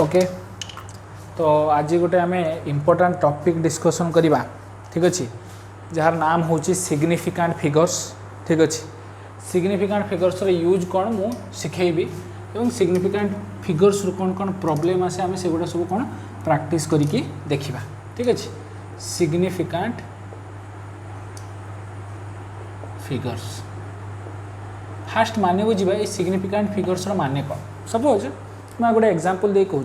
Okay तो आज गोटे आम इम्पोर्टाट टॉपिक डिस्कसन करवा ठीक अच्छे जार नाम हूँ सिग्निफिकेंट फिगर्स ठीक अच्छे सिग्निफिकेंट फिगर्स यूज कौन मु शिखेबी और सिग्निफिकेंट फिगर्स कौन कौन प्रॉब्लम आसे आम से गुड़ा सब कौन प्रैक्टिस करके देखा ठीक अच्छे सिग्निफिकेंट फिगर्स फास्ट माने बुझा ये सिग्निफिकेंट फिगर्स माने कौन सपोज मैं गोटे एग्जांपल दे कहूँ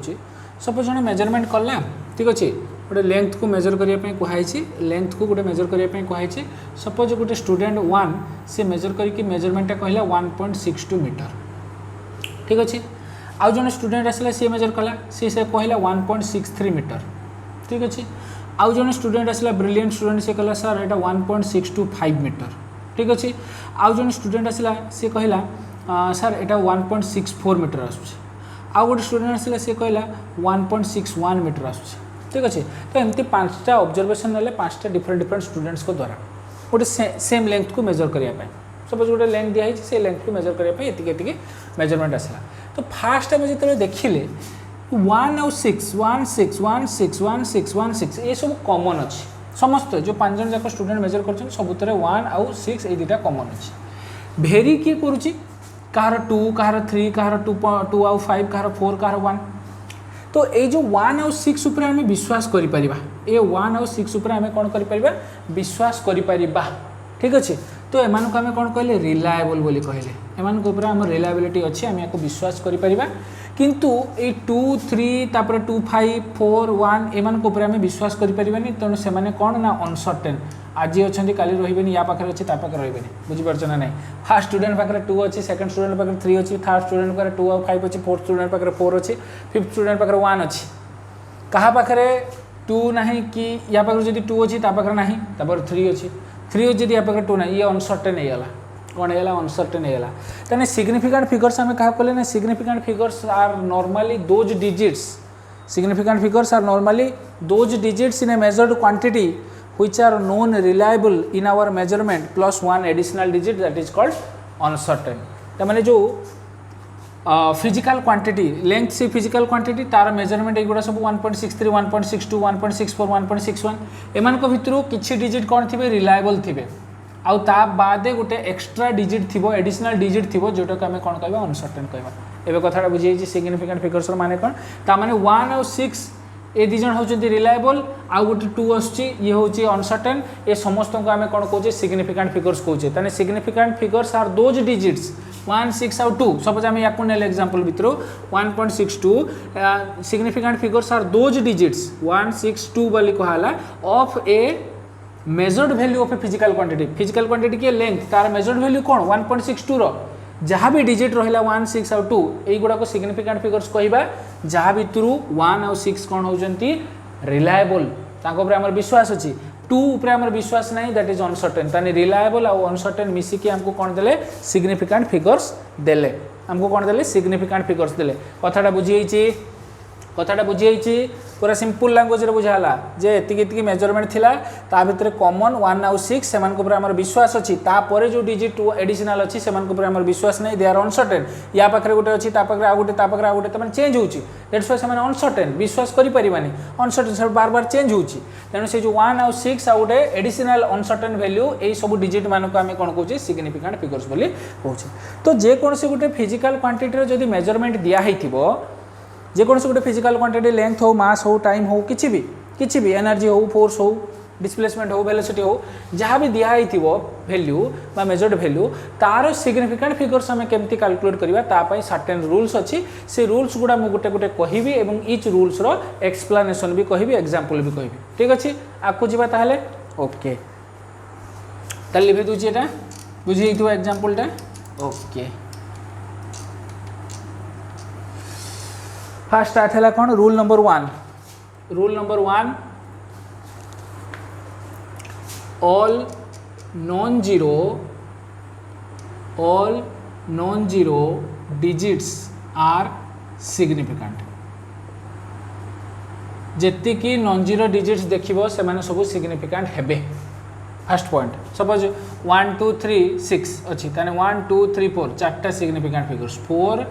सपोज जन मेजरमेंट कला ठीक अच्छे गोटे लेंथ को मेजर करने कहुई लेंथ को गोटे मेजर करने कहुई सपोज गोटे स्टूडेंट 1 से मेजर करके मेजरमेंटा कहला 1.62 मीटर ठीक अच्छे आउ जन स्टूडेंट आसला सी मेजर कला सी से कहला 1.63 मीटर ठीक अच्छे आउ जन स्टूडेंट आसला ब्रिलियंट स्टूडेंट से कहला सर एटा 1.625 मीटर ठीक अच्छे आउ जन स्टूडेंट आसला सी कहला सर एटा 1.64 मीटर आसुଛି आउ गोटे स्टूडेंट आसला सी कहला 1.61 मीटर आसुଛି ठीक अच्छे तो एमती 5टा ऑब्जर्वेशन ना 5टा डिफरेंट डिफरेंट स्टूडेंट्स को द्वारा गोटे सेम लेंथ को मेजर करने सपोज गोटे लेंथ दिखाई से लेंथ को मेजर करने ये मेजरमेंट आसला तो फास्ट आम जो देखिले 1 और 6 1 6 1 6 1 6 1 6 ये सब कॉमन अच्छी समस्त जो 5 जन जाक स्टूडेंट मेजर कर सबुत 1 आउ 6 ये दुटा कॉमन अच्छी भेरी किए करुच्ची कहार 2 कहार 3 कहार 2 आउ 5 कहार 4 कहार 1 तो ये जो 1 आउ 6 उपर आम विश्वास करिपरिबा ये 1 आउ 6 उपर आम कौन करिपरिबा विश्वास करिपरिबा ठीक अच्छे तो एमान को आम कौन कहले रिलायबल बोली कहले एमान को ऊपर आम रिलायबिलिटी अच्छी आम या विश्वास करिपरिबा किंतु ये 2 3 तापर 2 5 4 1 एमान को ऊपर आम विश्वास करिपरिबानी तेणु से माने कौन ना अनसर्टेन आज अच्छा काली रही या पाखे अच्छे पाखे रही बुझीपार ना नहीं फास्ट स्टूडेंट पाखे 2 अच्छी सेकंड स्टूडेंट पाखे 3 अच्छी थर्ड स्टूडेंट पाखे 2 और 5 अच्छी फोर्थ स्टूडेंट पाखे 4 अच्छी फिफ्थ स्टूडेंट पाखे 1 अच्छी कहा पाखे 2 ना कि या पाखे जब 2 अच्छी पाखे ना 3 अच्छी 3 अच्छी या पाखे 2 ना ये अनसर्टेन होगा कौन है अनसर्टेन होगा तेने सिग्निफिकेंट फिगर्स आम क्या कहले ना significant figures are normally those digits significant figures are normally those digits in a measured quantity which are known reliable in our measurement plus one additional digit that is called uncertain तमाने जो physical quantity length से physical quantity तार measurement एगुड़ा सब 1.63 1.62 1.64 1.61 एमान को भितर किछि digit कौन थे रिलायबल थे आउ ता बादे गोटे एक्स्ट्रा डिजिट थी एडिशनल डिजिट थी जोटा को आम कौन कह अनसर्टेन कह एवं कथा बुझे सिग्निफिकेंट फिगर्स माने कौन तामाने 1 और 6 ये दिज होती रिलायबल आउ गोटे 2 आसुची ये हूँ अनसर्टेन ये समस्त को आम कौन कहे सिग्निफिकेंट फिगर्स कहे ताने significant figures are those digits 1 6 आउ 2 सपोज आम या एग्जांपल भितर 1.62 significant figures are those digits 162 बोली कहला of a measured value of a physical quantity की लेंथ तार मेजर्ड वैल्यू कौन 1.62 रो जहाँ भी डिजिट रहा 1 6 आउ 2 यही को सिग्निफिकेंट फिगर्स कहवा जहाँ भितर 1 आउ 6 कौन होती रिलायबल आम विश्वास अच्छी 2 उपर आम विश्वास नहीं दैट इज अनसर्टेन ताने रिलायबल आउ अनसर्टेन मिसिकी आमको कौन देले सिग्निफिकेंट फिगर्स देले आमको कौन देले सिग्निफिकेंट फिगर्स देले कथाटा बुझी पूरा सिंपल लैंग्वेज रे बुझाला जे एतिकी मेजरमेंट थिला ता भितर कॉमन 1 आउ 6 सेमान को आम विश्वास अच्छी तापर जो डिजिट एडिशनल अच्छी सेमान को आम विश्वास नहीं दे आर अनसर्टेन या पाखे गोटे अच्छी पाखे आ गोटे तमाने चेंज होची दैट्स व्हाई सेमान अनसर्टेन विश्वास करि परिबानी अनसर्टेन बार बार चेंज होची तेणु से जो 1 आउ 6 आउ गोटे एडिशनल अनसर्टेन वैल्यू ए सब डिजिट मान को आम कौन कहूँ सिग्निफिकेंट फिगर्स बोली कहूँ तो जेकोसी गोटे फिजिकल क्वांटिटी जदि मेजरमेंट दिया होइथिबो जेकोसी गोटे फिजिकल क्वांटिटी लेंथ हो मास हो टाइम हो किसी भी एनर्जी हो फोर्स हो डिस्प्लेसमेंट हो वेलोसिटी हो जहाँ भी दिखाई वैल्यू बा मेजर्ड वैल्यू तार सिग्निफिकेंट फिगर्स आम केमती कैलकुलेट करबा तापाई सर्टेन रूल्स अच्छी से रूल्स गुड़ा मुझे गोटे गोटे कहबी एवं इच रूल्स रो एक्सप्लेनेशन भी कहबी एग्जांपल भी कहबी ठीक अच्छे आगु जावा ताहले ओके ताले लिखि दूची एटा बुझी हितु एग्जांपलटा ओके फास्ट स्टार्ट है कौन rule number 1 all non-zero digits are significant जेति की नॉन जीरो डिजिट्स देखिबो से माने सब सिग्निफिकेंट हेबे फर्स्ट पॉइंट सपोज 1 2 3 6 अच्छी ताने 1 2 3 4 चारटा सिग्निफिकेंट फिगर्स 4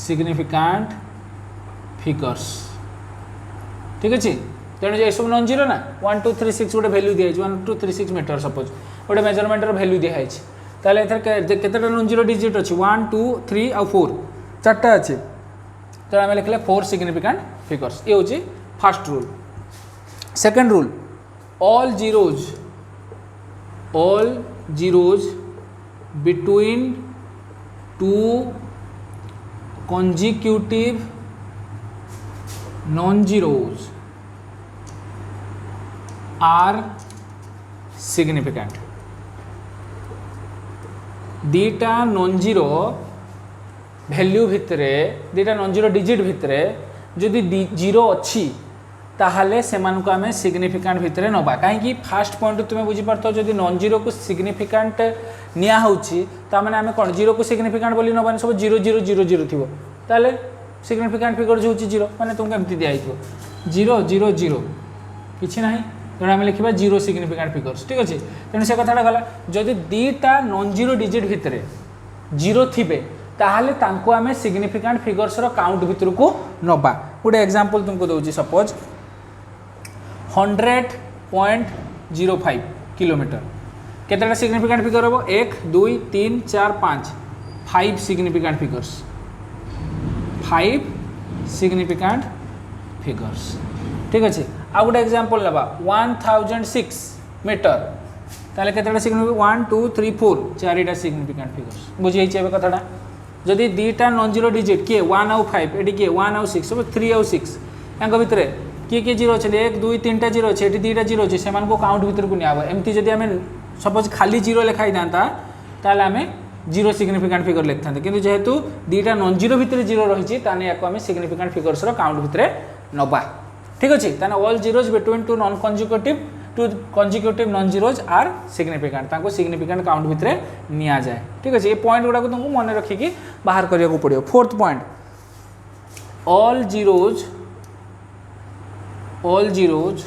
सिग्निफिकेंट फिगर्स ठीक अच्छे तेणु ये सब नॉन जीरो ना 1 2 3 6 गोटे वैल्यू दिखाई 1 2 3 6 मीटर सपोज गोटे मेजरमेंटर वैल्यू दिखाई ताले केतेटा नॉन जीरो डिजिट अच्छी 1 2 3 और 4 चार्टा अच्छे तो आम लिखले 4 सिग्निफिकेंट फिगर्स ये हूँ first rule second rule all zeros between two consecutive non-zeros are significant दीटा नॉन जीरो वैल्यू भितरे दीटा नॉन जीरो डिजिट भितरे जदि जीरो अच्छी ताहले सेमान को आमे सिग्निफिकेंट भितरे नबा कहीं फास्ट पॉइंट तुम बुझीपार जदि नॉन जीरो को सिग्निफिकेंट निया होची ता माने आमे कोन जीरो को सिग्निफिकेंट बोली नबानी सब 0 0 0 0 थिबो ताले सिग्निफिकेंट फिगर जो होची 0 माने तुमको एमती दिया हितो 0 0 0 किछि नाही तेणु आम लिखा 0 सिग्निफिकेंट फिगर्स ठीक अच्छे तेणु से कथाटा गला जदि दीटा नॉन जीरो डिजिट भितरे 0 थिबे ताहले तांको आमे सिग्निफिकेंट फिगर्स रो काउंट भितर को नबा गोटे एग्जांपल तुमको दउची सपोज 100.05 किलोमीटर केतेटा सिग्निफिकेंट फिगर हम 1 2 3 4 5 5 सिग्निफिकेंट फिगर्स 5 सिग्निफिकेंट फिगर्स ठीक अच्छे आ गोटे एग्जांपल लबा 1006 मीटर ताले केतेटा सिग्निफिकेंट 1 2 3 4 चारिटा सिग्निफिकेंट फिगर्स बुझी एबे कथाटा जदि दीटा नॉन जीरो डिजिट किए 1 और 5 एटी किए 1 और 6 सब 3 और 6 यांक भितर किए किए जीरो अच्छे 1 2 3टा जीरो अच्छे ये 2टा जीरो अच्छे से काउंट भितर को निया एमती जदि आम सपोज खाली जीरो लिखाई था ताल आम 0 सिग्निफिकेंट फिगर लिखा कि जेहेतु दीटा नॉन जीरो भितर जीरो रही आम सिग्निफिकेंट फिगर्स काउंट भितर नबा ठीक अच्छे all zeros between two consecutive non zeros are significant ताको सिग्निफिकेंट काउंट भितर निया जाए ठीक अच्छे ये पॉइंट गुड़ा को तुमको मन रखिकी बाहर करिया को पड़ियो fourth point all zeros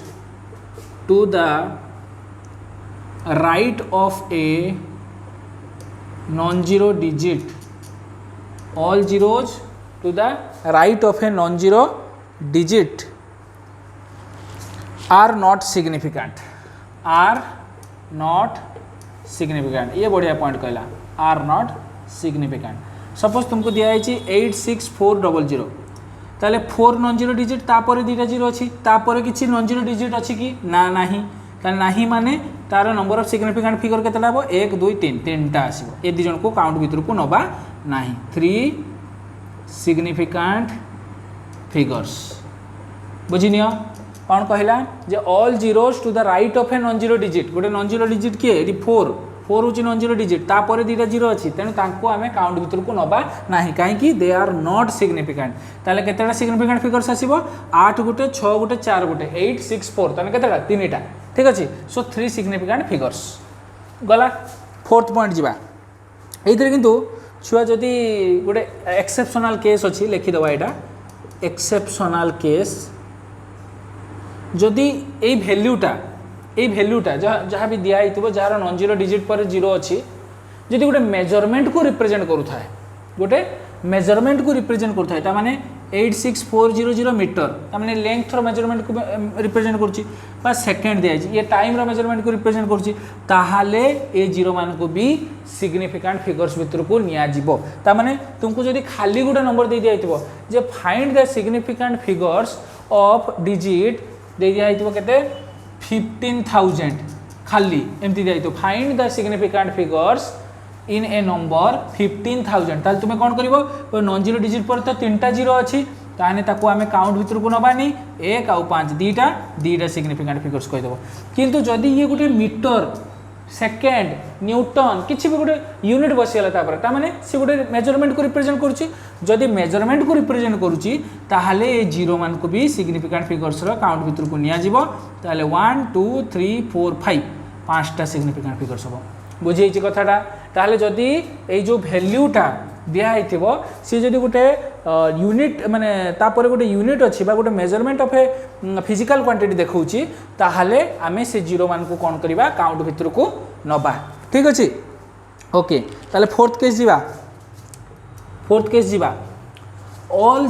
to the right of a non-zero digit all zeros to the right of a non-zero digit are not significant ये बढ़िया पॉइंट कहला are not significant सपोज तुमको दिया है 86400 ताले 4 नॉन जीरो डिजिट तापर 2टा zero अच्छी तापर किसी नॉन जीरो डिजिट अच्छी कि ना नहीं ताले नहीं माने तार नंबर ऑफ सिग्निफिकेंट फिगर केतेटा हबो 1 2 3 3टा आसीबो ए दि जन को काउंट भितर को नबा नहीं 3 सिग्निफिकेंट फिगर्स बुझिनियो कौन कहला जे all zeros to the right of a non zero digit गोटे नॉन जीरो डिजिट किए ये 4 हूँ नॉन जीरो डिजिट तापर 2टा जीरो अच्छी तेणु आम काउंट भितर को नबा नहीं कहीं दे आर नॉट सिग्निफिकेंट ताले केतेटा सिग्निफिकेंट फिगर्स आसीबो 8 गोटे 6 गोटे 4 गोटे 8 6 4 ताले केतेटा 3टा ठीक अच्छे सो 3 सिग्निफिकेंट फिगर्स गला फोर्थ पॉइंट जीवा एइथरे किंतु छुआ जदि गोटे एक्सेप्शनल केस अच्छी लिखिदेवा यहाँ एक्सेप्शनल केस जदि ए भैल्यूटा जहाँ भी दिखाई जार नॉन जीरो डिजिट पर जीरो अच्छी जदि गोटे मेजरमेंट को रिप्रेजेंट करूँ गोटे मेजरमेंट को रिप्रेजेंट करूँ माने 86400 मीटर ताने लेंथ रो मेजरमेंट को रिप्रेजेंट करुँच सेकेंड दिखाई ये टाइम रो मेजरमेंट को रिप्रेजेंट करुँचे ए जीरो मान को भी सिग्निफिकेंट फिगर्स भितर को नियाजिबो ताने तुमको जदि खाली गोटे नंबर दे दिया जे find the significant figures of digit दे दिया केते 15,000 खाली एमती दिया find the significant figures in a number 15,000 ताल तुम कौन कर नॉन जीरो डिजिट पर तो 3टा जीरो अच्छी ताने ताको आमे काउंट भितर को नबानी 1 और 5 2टा सिग्निफिकेंट फिगर्स कहीदेव किंतु जदि ये गोटे मीटर सेकेंड न्यूटन किसी भी गोटे यूनिट बसीगला ताने से गोटे मेजरमेंट को रिप्रेजेंट करुच्ची जदि मेजरमेंट को रिप्रेजेंट करुच्ची ताहले ए जीरो मान को भी सिग्निफिकेंट फिगर्स काउंट भितर को नियाजिबो ताहले 1 2 3 4 5 5टा सिग्निफिकेंट फिगर्स हम बुझे कथाटा ताहले जदि ए जो वैल्यूटा दिखाई सी जदि गोटे यूनिट माने तापर गोटे यूनिट अच्छी गोटे measurement of a physical quantity देखौची ताहले आमे से जीरो मान को कौन करबा काउंट भितर को नबा ठीक अच्छे ओके ताहले फोर्थ केस जीवा all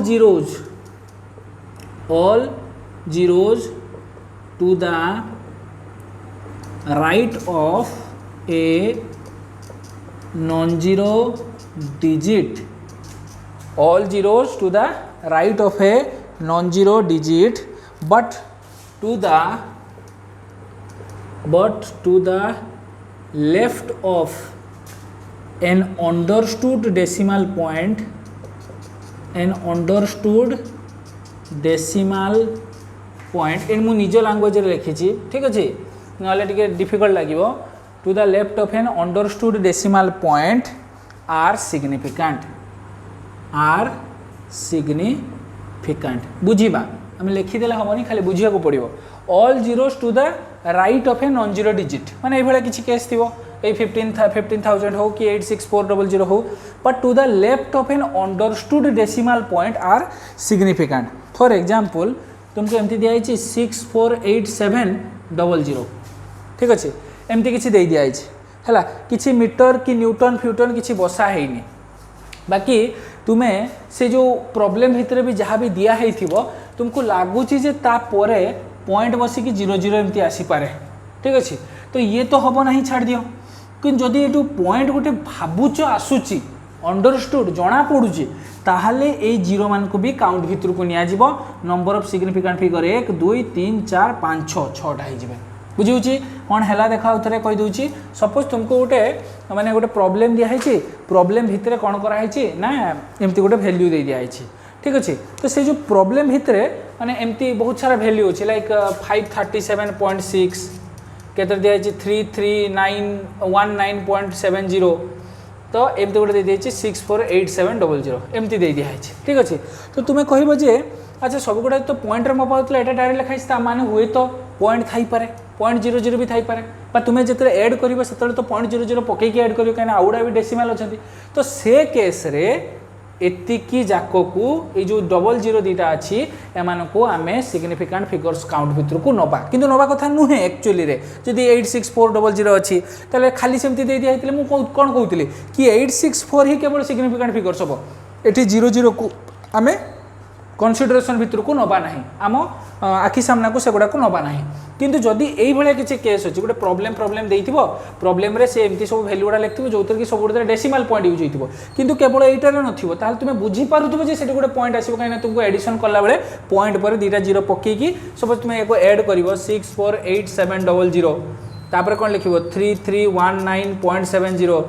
all zeros to the right of a non-zero digit, all zeros to the right of a non-zero digit, but to the left of an understood decimal point, an understood decimal point इन मु निज language रे लिखी ठीक अच्छे ना टे difficult लगे to the left of an understood decimal point are significant, are significant बुझा आम लिखिदेले हेनी खाली बुझा पड़ो all zeros to the right of a non zero digit माने ये किसी केस थी ये 15,000 हो कि 86400 हो but to the left of an understood decimal point are significant. For example तुमको एमती दिखाई 648,700 ठीक अच्छे एमती किसी दे दिखाई है किसी मीटर कि न्यूटन फ्यूटन किसी बसा है बाकी तुम्हें से जो प्रॉब्लम भितर भी जहाँ भी दिखाई तुमको लगुच पॉइंट बसिक 00 एमती आसीपे ठीक अच्छे तो ये तो हम ना छाड़ दियो कि जदि ये पॉइंट गोटे भावुच आसूची अंडरस्टूड जना पड़ुची ताहले ए जीरो मान को भी काउंट भितर को निया जीवो नंबर ऑफ सिग्निफिकेंट फिगर 1 2 3 4 5 6 6टा हो बुझी कौन है देखा थे कहीदे सपोज तुमको गोटे माने गोटे प्रॉब्लम दिखाई प्रॉब्लम भितर कौन कराई ना एमती गोटे वैल्यू दे दिखाई ठीक अच्छे तो से जो प्रॉब्लम भितर माने एमती बहुत सारा वैल्यू अच्छे लाइक 537.6 केतर दिखाई 33919.70 तो एमती गोटे दे दिखाई 648,700 एमती दे दिखाई ठीक अच्छे तो तुम्हें कह अच्छा सब गुड़ा तो पॉइंट में पाला यहाँ डायरेक्ट लिखाई माने हुए तो पॉइंट थाईपे पॉइंट 00 भी थाईपे तुम्हें जो एड कर तो पॉइंट 00 पकईकी एड कर कहीं आउड़ा भी डेसिमाल अच्छा तो से केस रे एतिकी जाक को ये जो डबल जीरो दीटा अच्छी एमान को आम सिग्निफिकेंट फिगर्स काउंट भितर को नवा किंतु नवा कथा नुहे एक्चुअली रे जदि 86400 अच्छी ताले खाली सेमती दे दिया मुझे कौन कहती कि 864 ही केवल सिग्निफिकेंट फिगर्स हम ये 00 को आम कनसिडरेशन भितर को नवा ना आम आखि सामना को सेगुड़ा को नवा ना किंतु जदि यही किसी केस अच्छी गोटे प्रॉब्लम देइथिबो प्रॉब्लम रे से एमती सब वैल्यू गुड़ा लिखिथो जो कि सब गुड़ा डेसिमल पॉइंट यूज होइथिबो किंतु केवल एटार नथिबो ताल तुमे बुझी पारुथबो जे सेठी गोटे पॉइंट आसीबो काइना तुमको एडिशन करला बेले पॉइंट पर दीटा जीरो पकेकी सपोज तुमे एको ऐड करिवो 648,700 तापर कोन लिखिबो 3319.70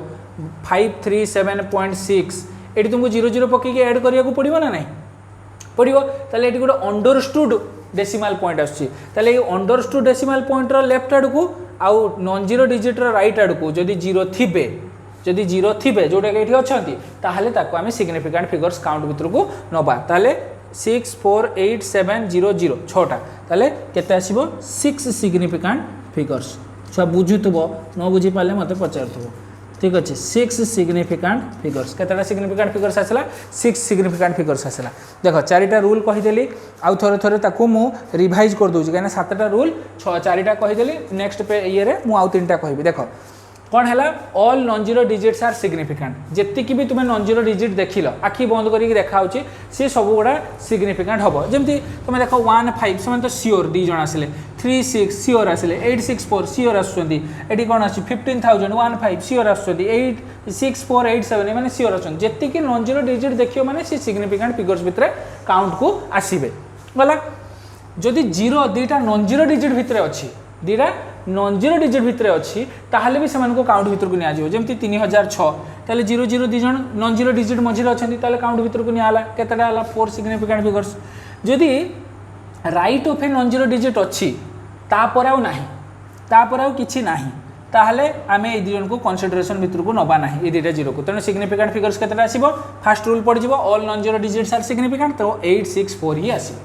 537.6 एटी तुमको 00 पकेकी ऐड करिया को पड़िबो ना नहीं पड़ो ताले ये गोटे अंडरस्टूड डेसिमल पॉइंट आसुची ताले ये अंडरस्टूड डेसिमल पॉइंट लेफ्ट आड़ को आउ नॉन जीरो डिजिट राइट आड़ को जदि जीरो थे जोटा कि ये अच्छा ताहले ताको आमे सिग्निफिकेंट फिगर्स काउंट भितर को नवा ताले 648,700 6टा ताले केते आसीबो 6 सिग्निफिकेंट फिगर्स छुआ बुझुथबो न बुझी पाले मते पचारथबो ठीक अच्छे 6 सिग्निफिकेंट फिगर्स केतटा सिग्निफिकेंट फिगर्स आसला 6 सिग्निफिकेंट फिगर्स आसला देख 4टा रूल कहीदेली आउ थोड़े थोड़े ताकू मु रिवाइज कर दूँ कहीं 7टा रूल 4टा कहीदेली नेक्स्ट पे ये मु आउ 3टा कहबी देख कौन है all non zero digits are significant जेतिकी भी तुम्हें नॉन जीरो डिजिट देखिल आखि बंद करके देखा सी सब गुड़ा सिग्निफिकेंट हम जमी तुम देख 1 5 से तो सियोर दी जन आसिले 3 6 सियोर आसिले 864 सियोर आसुँच ये कौन आस 15,000 1 5 सियोर आसुँच 86487 मैंने सियोर आसुँच जेतिकी नॉन जीरो डिजिट देखियो माने सी सिग्निफिकेंट फिगर्स भितर काउंट को आसबे गला जदि जीरो दीटा नॉन जीरो डिजिट भितर अच्छी दीटा नॉन जीरो डिजिट भितर अच्छी ताहले भी सेमान को काउंट भितर को निया जमी 3006 ताले 00 दी जन नॉन जीरो डिजिट मझे अच्छा ताले काउंट भितर को नियाला केतटा हला 4 सिग्निफिकेंट फिगर्स जदि right of a non zero digit अच्छी तापर आउ नाही तापर आउ किछि नाही ताहले आमे ए दी जन को कंसीडरेशन भितर को नबा नाही ए दीटा जीरो को तेणु सिग्निफिकेंट फिगर्स केतटा आसीबो फास्ट रूल पड़ जिवो all non zero digits are significant तो 864 ही आसीबो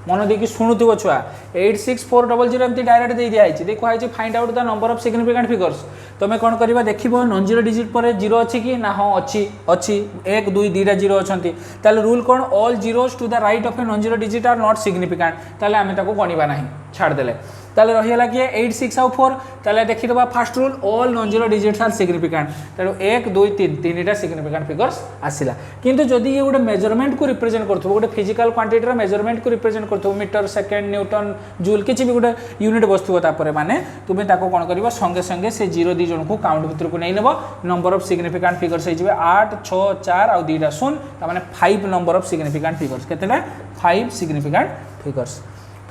मन देखिए शुणुव छुआ 86400 एमती डायरेक्ट दे दिखाई देखा find out the number of significant figures तुम्हें कौन करवा देख नॉन जीरो डिजिट पर जीरो अच्छी कि ना हाँ अच्छी अच्छी 1 2 2टा जीरो अच्छी ताले रूल कौन all zeros to the right of a non zero digit are not significant ताले आमे ताको गणिबा नहीं छाड़देले ताले रहीगला किए 8 6 आउ 4 ताले देखि दबा first rule all non zero digits are significant तेणु 1 2 3 तीनटा सिग्निफिकेंट फिगर्स आसिला किंतु जदि ये गोटे मेजरमेंट को रिप्रेजेंट करथबो गोटे फिजिकल क्वांटिटी रो मेजरमेंट को रिप्रेजेंट करथबो मीटर सेकंड न्यूटन जूल किछि भी गोटे यूनिट वस्तु तापर माने तुमे ताको कोन करबो संगे संगे से 0 2 जन को काउंट भितर को नै लेबो नंबर ऑफ सिग्निफिकेंट फिगर्स हे 8 6 4 आ 2 शून्य ता माने 5 नंबर ऑफ सिग्निफिकेंट फिगर्स केतेला 5 सिग्निफिकेंट फिगर्स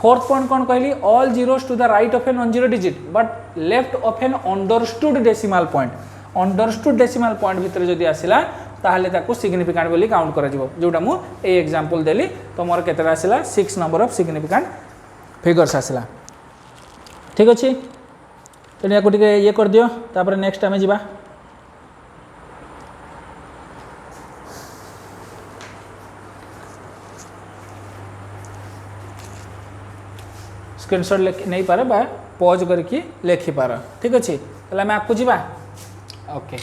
फोर्थ पॉइंट कौन कहली all zeros to the right of a non zero digit but left of an understood decimal point understood decimal point भितर जदि आसिला ताहले ताको सिग्निफिकेंट बोली काउंट करा जिवो जोटा मु ए एग्जांपल देली तो मोर केतेला आसिला 6 नंबर ऑफ सिग्निफिकेंट फिगर्स आसिला ठीक अछि तो या को टिके ये कर दियो तापर नेक्स्ट आमे जिबा स्क्रीनशॉट नहीं पारे बा पॉज करके लेखि पार ठीक अच्छे ताले मैं आपको जीवा ओके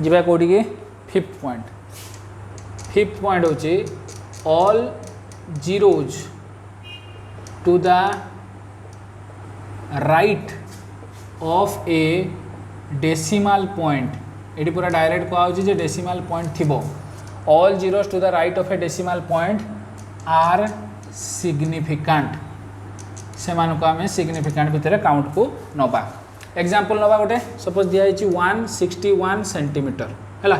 जीवा कोडी के फिफ्थ पॉइंट होची all zeros to the right of a decimal point ये पूरा डायरेक्ट कह डेसिमल पॉइंट थिबो all zeros to the right of a decimal point are significant से मानको आमे सिग्निफिकेंट भितर काउंट को नबा एग्जांपल नबा गोटे सपोज दिया 161 सेंटीमीटर हैला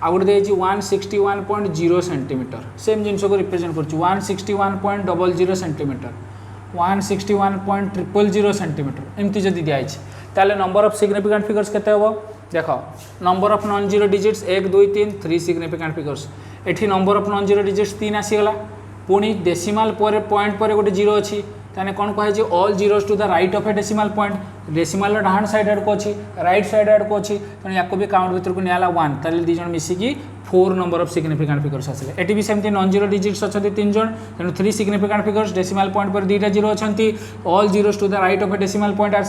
आ गोटे दिया 161.0 सेंटीमीटर सेम जिनस को रिप्रेजेंट कर 161.00 सेंटीमीटर 161.000 सेंटीमीटर एमती जदि दिखाई ताले नंबर ऑफ सिग्निफिकेंट फिगर्स केते होबो देखो number of non zero digits 1 2 3 3 significant figures एठी number of non zero digits 3 आसीगला पुणी डेसिमल पर पॉइंट पर गोटे जीरो अच्छी ताने कौन कहे all zeros to the right of a decimal point decimal डाहाण साइड आड़ को अच्छी राइट साइड आड़ को अच्छी तेणु या भी काउंट भितर को नियाला 1 ताले दी जन मिसिकी 4 नंबर ऑफ सिग्निफिकेंट फिगर्स आसिले एटी भी सेमती नॉन जीरो डिजिट्स अच्छे 3 जन तेणु 3 सिग्निफिकेंट फिगर्स डेसिमल पॉइंट पर 2टा जीरो अच्छी all zeros to the right of a decimal point are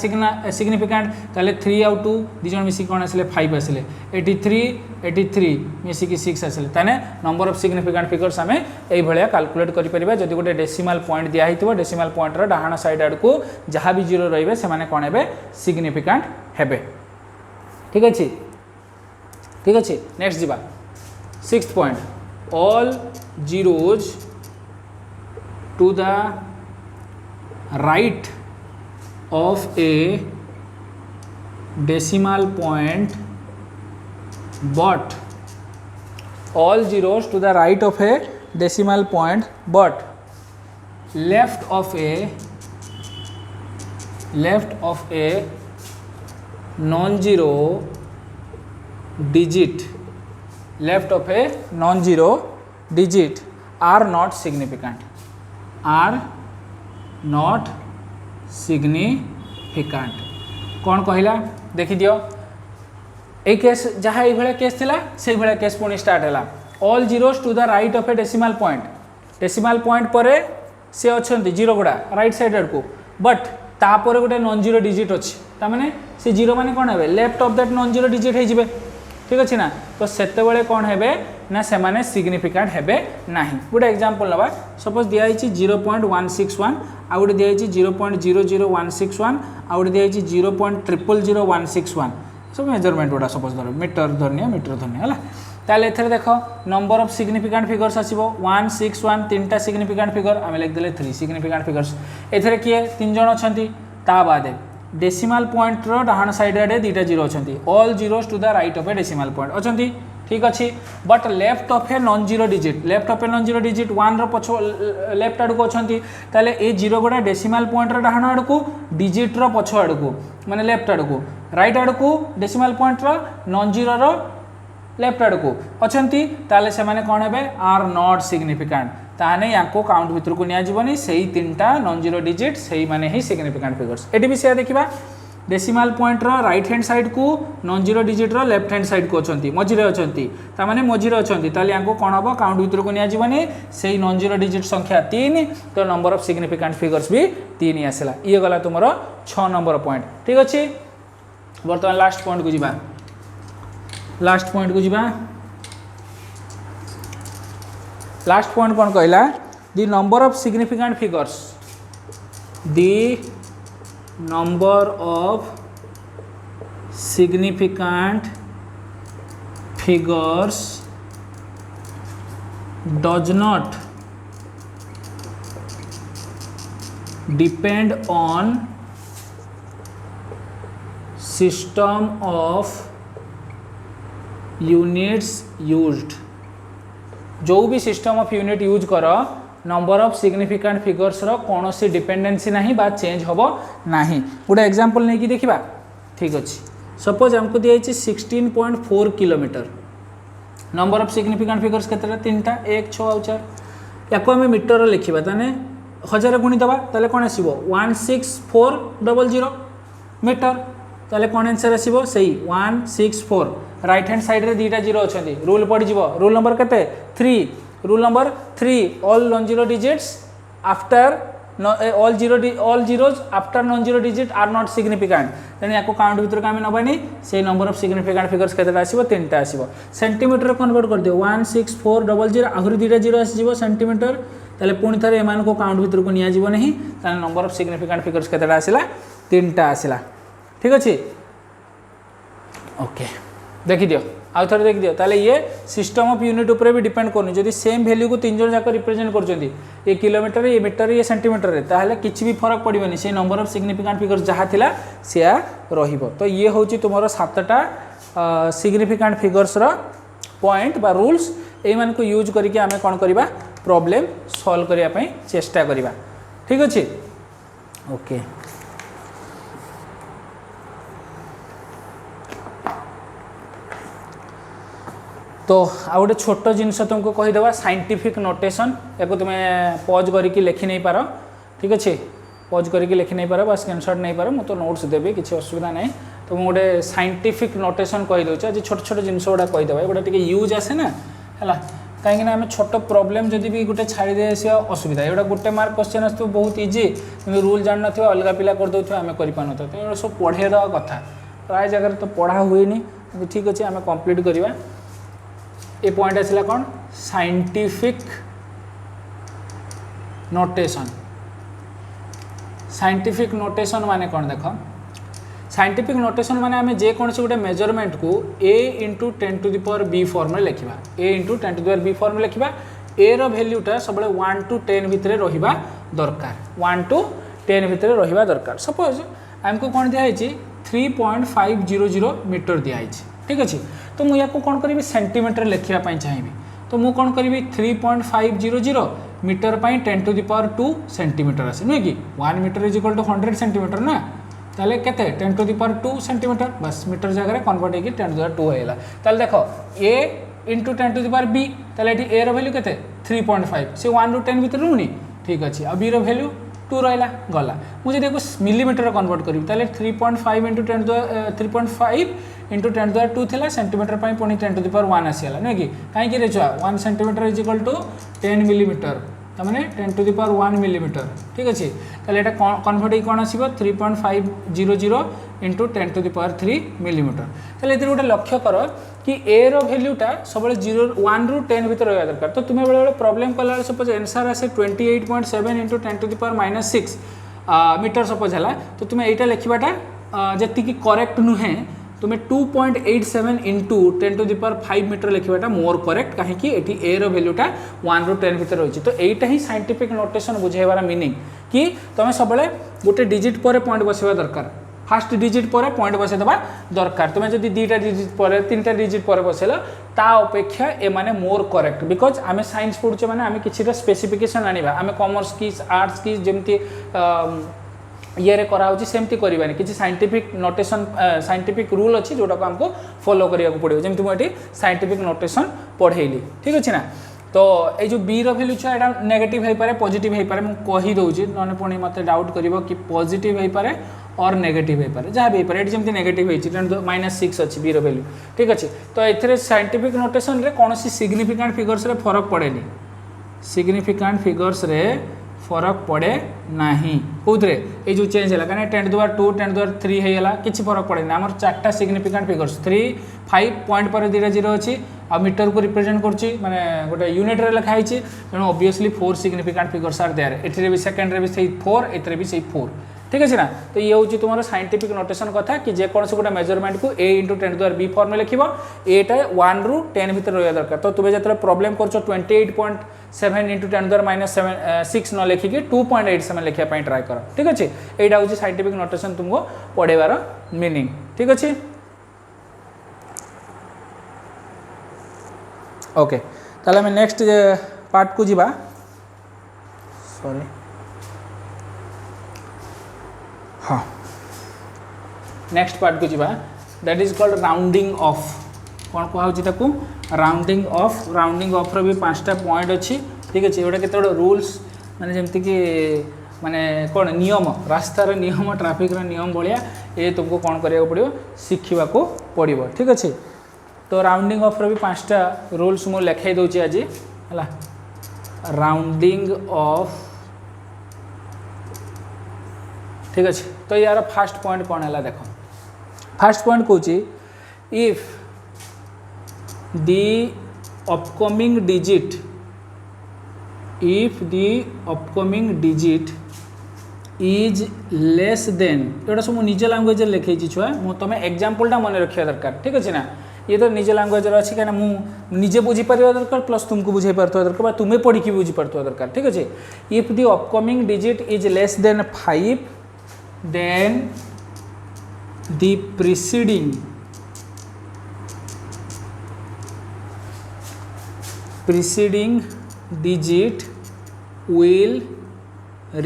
significant ताले 3 आउ 2 दी जन मिसिकी कौन आसिले 5 आसिले 83 मिसिकी 6 आसिले ताने नंबर ऑफ सिग्निफिकेंट फिगर्स आमे एई भलिया कैलकुलेट करि परिबा जदि गोटे डेसिमल पॉइंट दिया हितबो डेसिमल पॉइंट रो डाहाण साइड आड़ को जहाँ भी जीरो रहिबे से माने कोन हेबे सिग्निफिकेंट हेबे ठीक अच्छे नेक्स्ट जीवा 6th point all zeros to the right of a decimal point but all zeros to the right of a decimal point but left of a non-zero digit are not significant कौन कहला देखि दियो ए case जहाँ ये case थिला से भाया case पुणी स्टार्ट है all zeros to the right of a decimal point पर से अच्छा जीरो गुड़ा राइट साइड आड़ को बट तापर गोटे नॉन जीरो डिजिट अच्छी ताने से जीरो माने कौन है left of that non zero digit हो ठीक अच्छे ना तो सेते कौन है ना से माने सिग्निफिकेंट हेबे नाही गोटे एग्जांपल नबा सपोज दिया 0.161 आ गोटे दिया 0.00161 आ गोटे दिया 0.000161 सब मेजरमेंट गुड़ा सपोज धर मीटर धरनिया है ताले एथरे देख नंबर ऑफ सिग्निफिकेंट फिगर्स आसीबो 161 तीनटा सिग्निफिकेंट फिगर आमे लिख देले 3 सिग्निफिकेंट फिगर्स एथरे किए 3 जण अछंती ता बादे डेसिमल पॉइंट रो डाहाण साइड आडे 2टा जीरो अछंती all zeros to the right of a decimal point अछंती ठीक अच्छी but left of a non zero digit 1 रो पछ लेफ्ट आड़ को अछंती ताले ए जीरो गुड़ा डेसिमल पॉइंट रो डाहाण आड़ को डिजिट रो पछ आड़ को माने लेफ्ट आड़ को राइट आड़ को डेसिमल पॉइंट रो नॉन जीरो रो लेफ्ट आड़ को अछंती ताले से माने कोन हेबे आर नॉट सिग्निफिकेंट ताने याको काउंट भितर को निया जीवनी सेही तीनटा नॉन जीरो डिजिट सेही माने ही सिग्निफिकेंट फिगर्स एटी भी से देखिबा डेसिमल पॉइंट रो राइट हैंड साइड को नॉन जीरो डिजिट रो लेफ्ट हैंड साइड को अछंती मझिरे अछंती ता माने मझिरे अछंती ताले याको कोन हबो काउंट भितर को निया जीवनी सेही नॉन जीरो डिजिट संख्या 3 तो नंबर ऑफ सिग्निफिकेंट फिगर्स भी 3 ही आसला ये गला तुमरो 6 नंबर पॉइंट ठीक अछि बर्तमान लास्ट पॉइंट को जीवा लास्ट पॉइंट को जीवा लास्ट पॉइंट कौन कहला the number of significant figures the number of significant figures does not depend on system of units used जो भी सिस्टम ऑफ यूनिट यूज कर नंबर ऑफ सिग्निफिकेंट फिगर्स रो कौन सी डिपेंडेंसी नहीं बा चेंज होबो नहीं गोटे एग्जांपल नहीं कि देखिबा ठीक अच्छे सपोज हमको दिया 16.4 kilometre number of significant figures केतरा तीनटा 1 6 और 4 याको आम मीटर लिखा ताने 1000 गुणीदबा ताले कौन आसो 16400 मीटर ताले कौन आंसर आसो से 164 राइट हैंड साइड रे दीटा जीरो अच्छा रूल पड़ जाव रूल नंबर केते 3 rule number 3 all non zero digits after all zeros after non zero digit are not significant तेणु या काउंट भर आम नबानी से नंबर ऑफ सिग्निफिकेंट फिगर्स के आसो 3टा आसो सेंटीमीटर कन्वर्ट कर दियो 16400 आहरी 2टा जीरो आसो सेंटीमीटर ताले पुणी थे एम को काउंट भर को निया नहीं नंबर ऑफ सिग्निफिकेंट फिगर्स के आसला 3टा आसला ठीक अच्छे ओके देखी दियो आउ थे देखी दियो ताले ये सिस्टम ऑफ यूनिट उपर भी डिपेंड करनी जदि सेम वैल्यू को 3 जन जाक रिप्रेजेंट कर ये किलोमीटर ये मीटर ये सेंटीमीटर रे ताहले किछि भी फरक पड़िबनी से नंबर ऑफ सिग्निफिकेंट फिगर्स जहाँ थिला से रहिबो तो ये होची तुमरो 7टा सिग्निफिकेंट फिगर्स रो पॉइंट बा रूल्स ए मान को यूज करके आमे कोन करबा प्रॉब्लम सॉल्व करिया पई चेष्टा करबा ठीक अछि ओके तो आ गोटे छोट जिनस तुमको कहीदेवा साइंटिफिक नोटेशन या तुम्हें पॉज करके लिखि नहीं पार ठीक अच्छे पॉज करके लिखि नहीं पार स्क्रीनशॉट नहीं पार मुझे तो नोट्स देवी किसी असुविधा नहीं तो मुझे गोटे साइंटिफिक नोटेशन कहीदे आज छोट छोट जिनस गुड़ा कहीदेवा गोटे टी यूज आसे ना है कहीं आम छोट प्रोब्लेम जदि भी गोटे छाड़ी दे आसा असुविधा ये गोटे मार्क क्वेश्चन आस बहुत इजी कि रूल जान ना अलग पिला करदे आम कर तो सब पढ़े देवा कथा प्राय जगह तो पढ़ा हुए ठीक अच्छे आम कंप्लीट करवा ये पॉइंट आसला कौन साइंटिफिक नोटेशन साइंटिफिक नोटेशन माने कौन देख साइंटिफिक नोटेशन माने आम जेकोसी गोटे मेजरमेंट को a into 10 to the power b form में लिखा a into 10 to the power b form में लिखा a रो वैल्यूटा सब 1 टू 10 भितर रहिबा दरकार 1 टू 10 भितर रहिबा दरकार सपोज आमको कौन दिखाई 3.500 मीटर दिखाई ठीक अच्छे तो मुझे कौन करी सेंटीमीटर लिखापी चाहिए तो मुझे कौन करी 3.500 मीटर पर 10 टू द पावर 2 सेंटीमीटर आसे नुहे कि 1 metre is equal to 100 centimetre ना ताले केते 10 टू द पावर 2 सेंटीमीटर बस मीटर जगह कन्वर्ट होगी 10 टू द पावर 2 होगा ताले देखो a into 10 to the power b ताले ए रो वैल्यू केते 3.5 से 1 टू 10 भीतर रुनी ठीक अच्छे अब b रो वैल्यू 2 रहा गला मुझे देखो मिलीमीटर कन्वर्ट करी ताले 3.5 इंटू 10 3.5 इंटू 10 टू 2 थिला सेंटीमीटर पर पुणी 10 टू द पावर 1 आसीगला नुहे कि कहीं छुआ 1 centimetre is equal to 10 millimetre तमें 10 टू द पावर 1 मिलीमीटर ठीक अच्छे ताले कन्वर्ट हो कौन आसो 3.500 into 10 to the power 3 millimetre ताले ये गोटे लक्ष्य कर कि ए रो वैल्यूटा सब 1 रू 10 भीतर रहा दरकार तो तुम्हें बेले प्रॉब्लम कला सपोज आंसर आसे 28.7 into 10 to the power -6 metre suppose है तो तुम्हें यहाँ लिखाटा जी करेक्ट नुहे तुम्हें 2.87 into 10 to the power 5 metre लिखाटा मोर करेक्ट कहीं ए रो वैल्यूटा 1 रू 10 भीतर रही तो यहाँ ही साइंटिफिक नोटेशन बुझेबार मीनिंग कि तुम सब गोटे डिजिट पर पॉइंट बसवा दरकार फास्ट डिजिट पर पॉइंट बसईदेवा दरकार तुम्हें जब 2टा डिजिट पर 3टा डिजिट पर बसैल ता अपेक्षा ए माने मोर करेक्ट बिकज आम साइंस पढ़ुचे मैंने आम कि स्पेसिफिकेशन आनिबा आम कॉमर्स की आर्ट्स की जमती ये कराऊँगी सेमती करवानी किसी साइंटिफिक नोटेशन साइंटिफिक रूल अच्छी जोटा को आमको फॉलो करा पड़ो जमी मुझे साइंटिफिक नोटेशन पढ़ेली ठीक अच्छे ना तो ये जो बी रो वैल्यू छा एटा नेगेटिव हो पारे पॉजिटिव हो पारे मुझे कही दूसरी ना पुणी मत डाउट कर कि पॉजिटिव हो पारे और नेगेटिव हो पारे जहाँ भी हो पारे ये जमी नेगेटिव होती -6 अच्छी बी रो वैल्यू ठीक अच्छे तो ये साइंटिफिक नोटेशन रे कौन सिग्निफिकेंट फिगर्स रे फरक पड़ेनी सिग्निफिकेंट फिगर्स रे फरक पड़े ना कौन ये जो चेंज है कहीं 10 द्वारा 2 10 द्वारा 3 होगा किसी फरक पड़े ना आम 4टा सिग्निफिकेंट फिगर्स 3 5 पॉइंट पर 2टा 0 अच्छी आ मीटर को रिप्रेजेंट कर माने गोटे यूनिट रे लिखाई तेणु obviously 4 significant figures are there एथरे भी सेकंड रे भी सही 4 एथरे भी सही 4 ठीक अच्छे ना तो ये हूँ तुम साइंटिफिक नोटेशन कथा कि जेकोसी गोटे मेजरमेंट को a × 10 द्वारा b फॉर्म में लिखो एटा 1 ରୁ 10 भितर रहा दरकार तो तुम्हें जो प्रॉब्लम कर 28.7 × 10 द्वारा -6 न लिखिकी 2.87 लिखापी ट्राए कर ठीक अच्छे यहाँ हूँ साइंटिफिक नोटेशन तुमको पढ़ेबार मीनिंग ठीक अच्छे ओके ताले हमें नेक्स्ट पार्ट को जीवा सॉरी हाँ नेक्स्ट पार्ट को जीवा that is called rounding off कौन कहुँ राउंडिंग ऑफ रो भी 5टा पॉइंट अच्छी ठीक अच्छे गोटे केते रूल्स माने जमती कि माने कौन नियम रास्तार नियम ट्रैफिक नियम भाया ये तुमको कौन करा पड़ो शिखा पड़ो ठीक अच्छे तो राउंडिंग ऑफ रो भी 5टा रूल्स मुझे लिखाई दूसरी आज है राउंडिंग ऑफ ठीक अच्छे तो यार फास्ट पॉइंट कौन है देख फास्ट पॉइंट कौच if the upcoming digit is less than ये सब निज लैंग्वेज लिखे छुआ तुम एग्जाम्पलटा मन रखा दरकार ठीक अच्छे ना ये तो निज लैंग्वेज अच्छी कहीं मुझे बुझीपार दरकार प्लस तुमको बुझे पार्थ दरकार तुम्हें पढ़ी बुझीपार दरकार ठीक अच्छे if the upcoming digit is less than 5 then the preceding digit will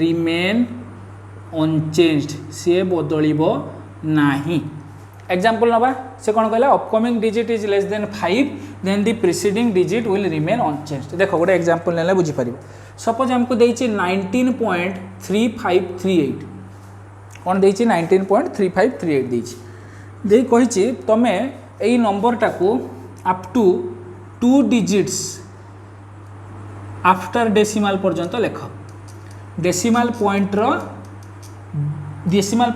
remain unchanged से बदलिबो नाही एग्जांपल नबा से कौन कहला upcoming digit is less than 5 then the preceding digit will remain unchanged देखो गोटे एग्जांपल नेले बुझी पारिबो सपोज हमको देछि 19.3538 कौन देछि 19.3538 देछि दे कहिछि तमे एई नंबरटा को up to 2 digits after decimal पर्यंत लेख डेसिमल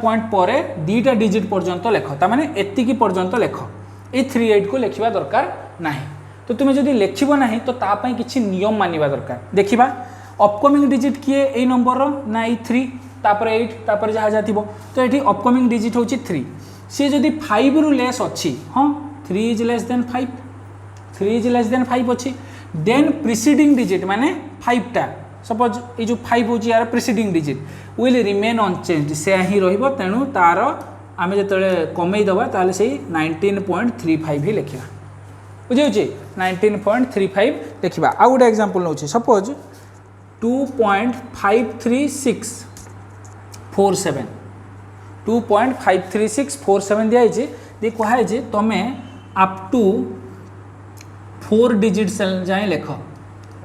पॉइंट पर 2टा डिजिट पर्यंत लेख तामाने एतिकी पर्यंत लेख ए 38 को लिखा दरकार नाही तो तुम्हें जदि लिखिबो नाही तो ता पई किछि नियम मानिबा दरकार देखिबा अपकमिंग डिजिट किए ए नंबर ना 3 तापर 8 तापर जहाँ जहाँ थी तो ये अपकमिंग डिजिट हूँ 3 सी जदि 5 रु लेस अच्छी हाँ 3 इज लेस देन 5 अच्छी देन प्रिसीडिंग डिजिट माने 5टा सपोज ये जो 5 हूँ यार preceding digit will remain unchanged से ही रहिबो तेणु तार आम जो कमे दबा ताले से 19.35 ही लिखा बुझे 19.35 लिखा आउ गोटे एग्जांपल नौ सपोज 2.53647 2.53647 दिखाई दे कहुए तुम्हें अप टू 4 डिजिट्स जाए लिख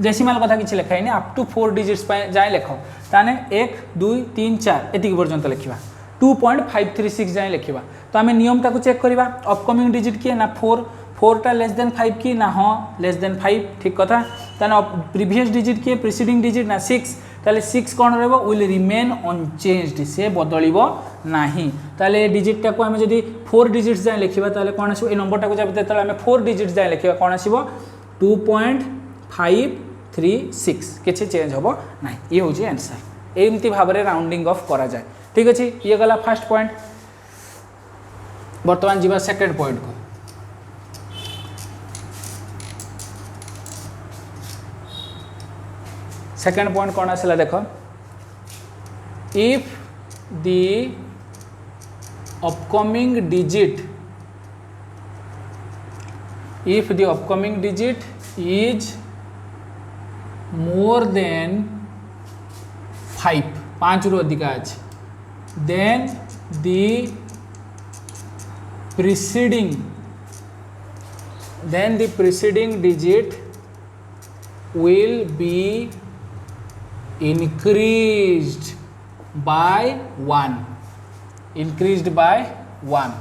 डेसिमल कथा किसी लिखाई अप टू 4 डिजिट्स जाए लिख ताने 1 2 3 4 एति पर्यंत लिखा 2.536 जाए लिखा तो आम नियम टाक चेक करवा अपकमिंग डिजिट किए ना 4टा लेस देन 5 की ना हाँ लेस देन 5 ठीक कथा ताने प्रीवियस डिजिट किए प्रिसीडिंग डिजिट ना 6 ताले 6 कौन रहिबो विल रिमेन अनचेंज्ड से बदलिबो नाही ताले डिजिट टाको आमे जदी 4 डिजिट्स जाय लिखिबा ताले कोन आसीबो ए नंबर टाको जब तेतले आमे 4 डिजिट्स जाय लिखिबा कोन आसीबो 2.536 किछि चेंज होबो नाही ये होची आंसर एमती भाबरे राउंडिंग ऑफ करा जाय ठीक अछि ये गला फर्स्ट पॉइंट वर्तमान जीवा सेकंड पॉइंट को सेकेंड पॉइंट कौन आसला देख if the upcoming digit is more than 5 रु अधिका अच्छे then the preceding digit will be increased by 1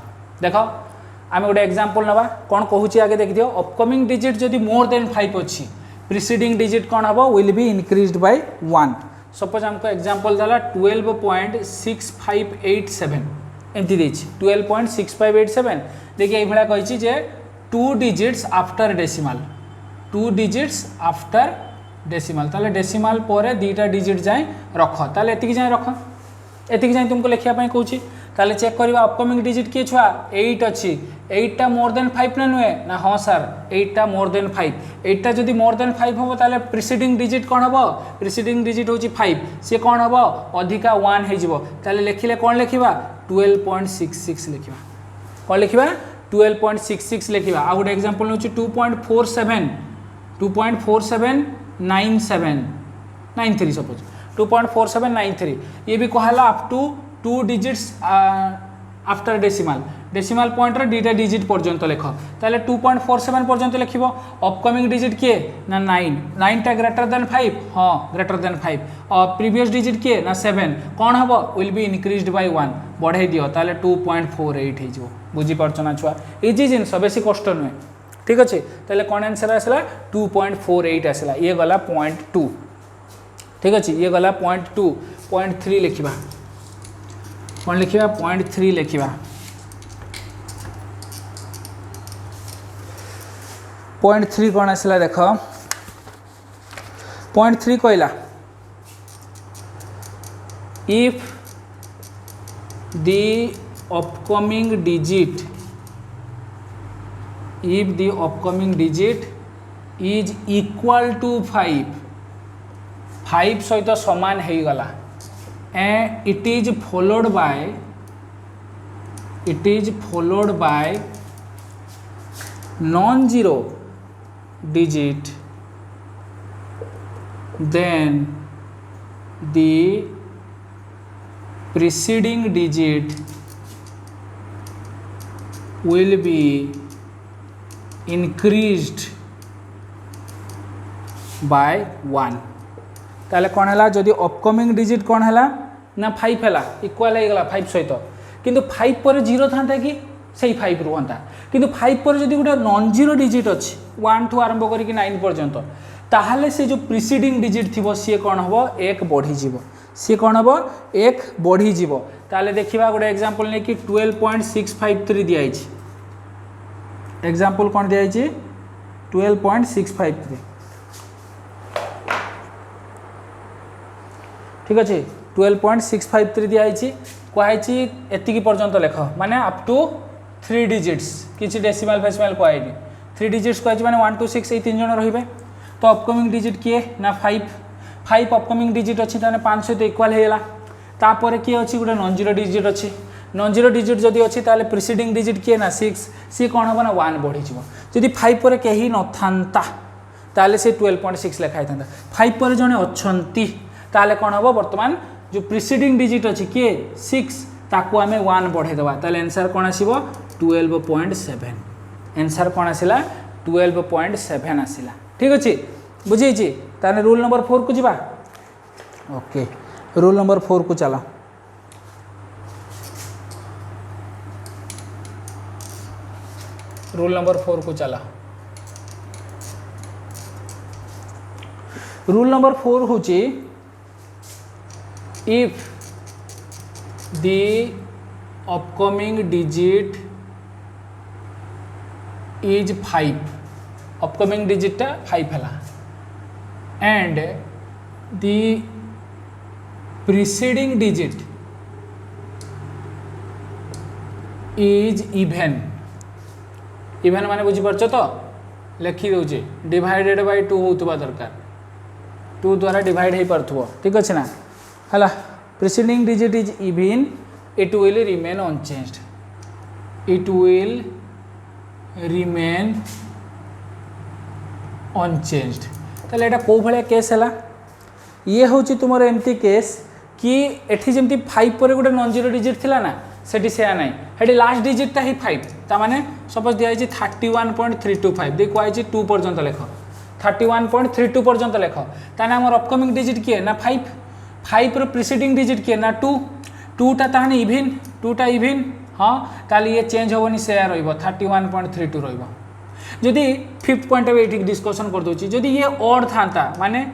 देख आम गोटे एग्जांपल नवा कौन कहूँ आगे देख दियो अपकमिंग डिजिट जदि मोर देन 5 अच्छी प्रिसीडिंग डिजिट कौन हम will be increased by 1 suppose आमको एग्जांपल देला 12.6587 एमती देछि 12.6587 देखिए ये भला कहिछि जे 2 digits after decimal 2 digits after decimal ताले डेसिमल पर दीटा डिजिट जाए रख ताले एतिकी जाए रख एतिकी जाए तुमको लिखिया पई कहूछि ताले चेक करबा अपकमिंग डिजिट किए छुआ 8 अछि 8 टा मोर देन 5 ना नुए ना हां सर 8 टा मोर देन 5 8 टा जदी मोर देन 5 होबो ताले प्रीसीडिंग डिजिट कोन होबो प्रीसीडिंग डिजिट होछि 5 से कोन होबो अधिका 1 हे जिवो ताले लिखिले कोन लिखिबा 12.66 लिखिबा कोन लिखिबा 12.66 लिखिबा आ गुड एग्जांपल होछि 2.4793 सपोज 2.4793 ये भी कहला up to 2 digits after decimal point रे डीटा डिजिट पर्यंत लिख ताले 2.47 पर्यंत लिखिबो अपकमिंग डिजिट किए ना 9 टा ग्रेटर देन 5 हां ग्रेटर देन 5 और प्रीवियस डिजिट किए ना 7 कोन हबो विल बी इंक्रीज्ड बाय 1 बढ़ाई दियो ताले 2.48 हे जो बुझी परछना छुआ इजी जिंस बेसी कष्ट नुए ठीक अछि ताले कोन आंसर आसला 2.48 आसला ये गला 0.2 ठीक अछि ये गला 0.2 0.3 लिखिबा कौन लिखिबा 0.3 लिखिबा 0.3 कौन आसला देख 0.3 कहला if the upcoming digit is equal to 5 सहित समान हो गला and it is followed by non-zero digit then the preceding digit will be increased by 1 ताले कौन है जदि अपकमिंग डिजिट कौन है ना 5 है इक्वाल हो गला 5 सहित किंतु 5 पर 0 था कि सही 5 रुहंता किंतु 5 पर जदि गोटे नॉन जीरो डिजिट अच्छी 1 ठू आरंभ करके 9 पर्यंत ताहले से जो प्रीसीडिंग डिजिट थी सी कौन हम एक बढ़ी सी कौन हम एक बढ़ी ताले देखा गोटे एग्जांपल नहीं कि 12.653 दिखाई एग्जांपल कौन दिखाई 12.653 ठीक अच्छे 12.653 दिखाई कहुई एति पर्यंत लेख माने अप टू 3 डिजिट्स किसी डेसिमल फेसिमल कहुई 3 डिजिट्स कहुई माने 1 2 6 ये 3 जन रे तो अपकमिंग डिजिट किए ना 5 अपकमिंग डिजिट अच्छी 5 सहित इक्वाल होगा तापर किए अच्छी गोटे नॉन जीरो डिजिट अच्छी नॉन जीरो डिजिट जदि अच्छी ताले प्रीसीडिंग डिजिट किए ना 6 सी कौन हम ना 1 बढ़ी जदि 5 पर कहीं न था ताले से 12.6 लिखाई था 5 पर जड़े अच्छी ताले कौन हम बर्तमान जो प्रीसीडिंग डिजिट अच्छी किए 6 ताकू आम 1 बढ़ेदेवा ताले आंसर कौन आसो 12.7 आंसर कौन आसला 12.7 आसला ठीक अच्छे बुझे ताने रूल नंबर 4 को जीवा ओके रूल नंबर 4 को चला रूल नंबर 4 को चला रूल नंबर 4 हूँ if the upcoming digit is 5 upcoming digit टा 5 है and the preceding digit is even माने बुझी पारछ तो लिखि दउचे डिवाइडेड बाय 2 होतबा दरकार 2 द्वारा डिवाइड हो पारथबो ठीक अछि ना हला preceding digit is even it will remain unchanged ताले एटा को भले केस है ये हूँ तुम एमती केस कि एठी जमती 5 पर गोटे नॉन जीरो डिजिट थिला ना सेठी से ना हेटी लास्ट डिजिट टा ही 5 ता माने सपोज दिया 31.325 दे कोइ 2 पर्यंत लेख 31.32 पर्यंत लेख ताने हमर अपकमिंग डिजिट किए ना 5 रो प्रीसीडिंग डिजिट किए ना 2 टा ताने इवन 2 टा इवन हाँ ताले ये चेंज होबनी से रहइबो 31.32 रहइबो जदि 5th पॉइंट ये डिस्कशन कर दोची जदि ये ऑड थांता माने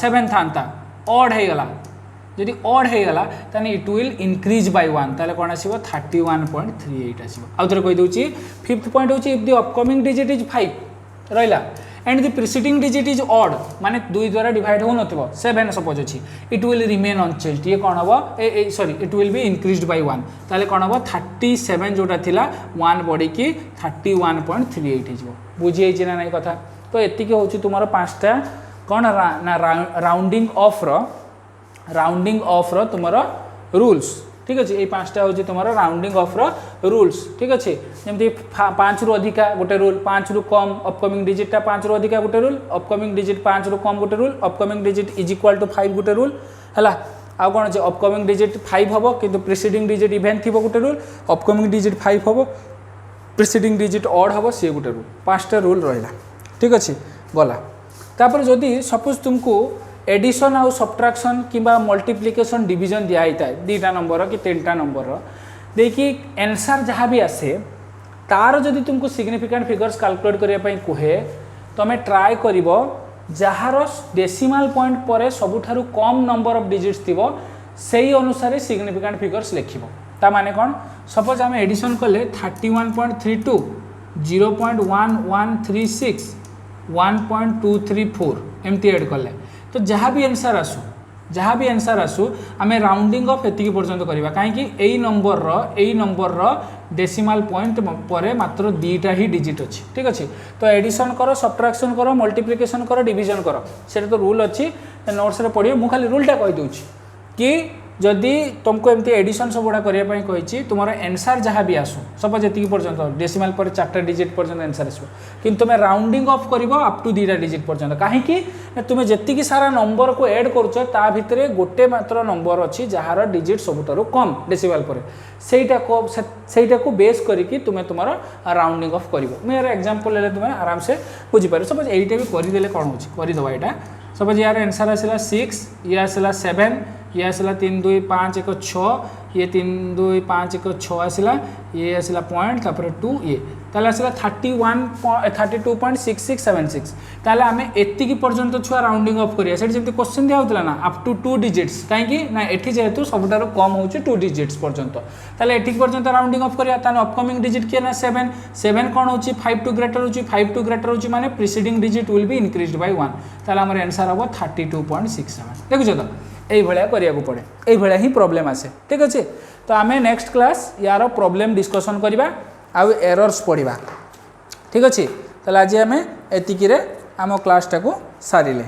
7 थांता ऑड हो गला जदि ऑड हो गला ताने इट विल इंक्रीज बाय 1 ताले कोन आसीबो 31.38 आसीबो आउ थरे कहि दोची फिफ्थ पॉइंट होची if the upcoming digit is 5 रहिला and the preceding digit is odd माने 2 द्वारा डिवाइड हो नथिबो 7 सपोज अछि इट विल रिमेन अनचेंज्ड ये कोन हबो sorry it will be increased by 1 ताले कोन हबो 37 जोटा थिला 1 बॉडी की 31.38 हिजबो बुझी छि ना नै कथा तो एति के होची तुम्हारो पांचटा कोन ना राउंडिंग ऑफ रो तुम्हारो रूल्स ठीक अच्छे ये पांचटा हूँ तुम राउंडिंग ऑफ रूल्स ठीक अच्छे जमी 5 रु अधिका गोटे रूल 5 रु कम अपकमिंग डिजिटा 5 रु अधिका गोटे रूल अपकमिंग डिजिट 5 रु कम गोटे rule upcoming digit is equal to 5 गोटे रूल है आउ कौन अच्छे अपकमिंग डिजिट 5 हम कि प्रीसीडिंग डिजिट इवेंट थी गोटे रूल अपकमिंग डिजिट 5 हम प्रीसीडिंग डिजिट ऑड हम सी गोटे रूल 5टा रूल रहा ठीक अच्छे गला तापर जदि सपोज तुमको एडिशन आउ सब्ट्रैक्शन किंबा मल्टीप्लिकेशन डिवीजन दिखाई था 2टा नंबर कि 3टा नंबर देखिए आंसर जहाँ भी आसे तार जदि तुमको सिग्निफिकेंट फिगर्स कैलकुलेट करने कहे तुम्हें ट्राए कर जार डेसिमाल पॉइंट पर सबुठारु कम नंबर ऑफ डिजिट्स थी से अनुसार सिग्निफिकेंट फिगर्स लिख ता माने कौन सपोज आम एडिशन कले 31.32 0.1136 1.234 एमती एड कले तो जहाँ भी आंसर आसू आम राउंडिंग ऑफ एतिकी पर्यंत करवा कहीं नंबर डेसिमाल पॉइंट पर मात्र 2टा ही डिजिट अच्छी ठीक अच्छे तो एडिशन कर सब्ट्रैक्शन कर मल्टीप्लिकेशन कर डिवीजन कर से तो रूल अच्छी नोट्स रे पढ़िए मु खाली रूलटा कहीदे कि जदि तुमको एमती एडिशन सब गुड़ा करने कही तुम आंसर जहाँ भी आसू सपोज ये पर्यंत डेसिमाल पर 4टा डिजिट पर्यंत आंसर आसो कि तुम राउंडिंग ऑफ कर अप टू 2टा डिजिट पर्यंत कहीं तुम जी सारा नंबर को ऐड कर भितर गोटे मात्र नंबर अच्छी जार डिजिट सबुठारु कम डेसिमाल पर सेटा को बेस करके तुम तुम राउंडिंग ऑफ कर यार एग्जांपल ले तुम आराम से बुझीपार सपोज यहीटा भी करदे कौन हो करदे यहाँ सपोज यार आंसर आसला 6 ये आसला 7 ये आसला 3 2 5 1 6 ये 3 2 5 1 6 आसला ये आसला पॉइंट तापर 2 ये ताले आसला 32.6676 ताले आमे एतिकी पर्यंत छुआ राउंडिंग ऑफ करिया सेट जेमति क्वेश्चन दिया होतला ना अप टू 2 डिजिट्स काहे ना एठी जेहेतु सबटारो कम होची 2 डिजिट्स पर्यंत ताले एठी पर्यंत राउंडिंग ऑफ करिया ताने अपकमिंग डिजिट के ना 7 कोन होची 5 टू ग्रेटर होची माने preceding digit will be increased by 1 ताले हमर आंसर हबो 32.67 देखुछ तो यही भाया करिया पड़े यही भाया ही प्रॉब्लम आसे ठीक अच्छे तो आम नेक्स्ट क्लास यार प्रॉब्लम डिस्कशन करवा आउ एरर्स पढ़ा ठीक अच्छे ताले आज आम एतिकी आम क्लासटा को सारिले।